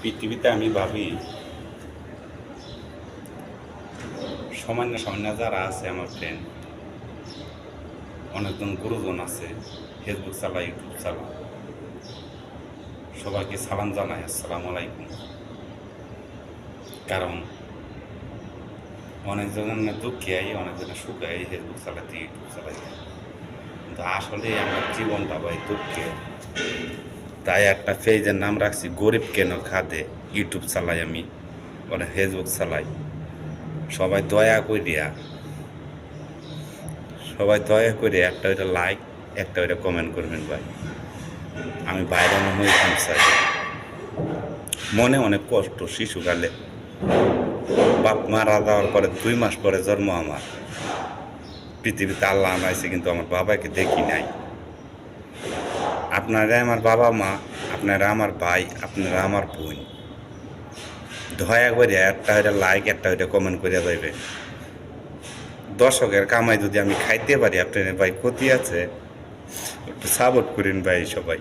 পৃথিবীতে আমি ভাবি সামান্য সামান্য যারা আছে আমার ফ্রেন্ড, অনেকজন গুরুজন আছে, ফেসবুক চালায়, ইউটিউব চালায়, সবাইকে সালাম জানাই, আসসালামু আলাইকুম। কারণ অনেকজনের দুঃখে আই, অনেকজনের সুখে আই, ফেসবুক চালাতে, ইউটিউব চালাইতে। কিন্তু আসলে আমার জীবনটা ভাই দুঃখে। তাই একটা পেজের নাম রাখছি গরিব কেন খাদে। ইউটিউব চালাই আমি, মানে ফেসবুক চালাই। সবাই দয়া করিয়া একটা ওইটা লাইক, একটা ওইটা কমেন্ট করবেন ভাই। আমি বাইরে হইতাম চাই। মনে অনেক কষ্ট, শিশুকালে বাপ মারা যাওয়ার পরে 2 মাস পরে জন্ম আমার। পৃথিবীতে আল্লাহ আনাইছে, কিন্তু আমার বাবাকে দেখি নাই। আপনারা আমার বাবা মা, আপনারা আমার ভাই, আপনারা আমার বোন। দয়া করে একটা ওইটা লাইক, একটা ওইটা কমেন্ট করে যাইবে। দর্শকের কামাই যদি আমি খাইতে পারি, আপনার ভাই ক্ষতি আছে, একটু সাপোর্ট করেন ভাই সবাই।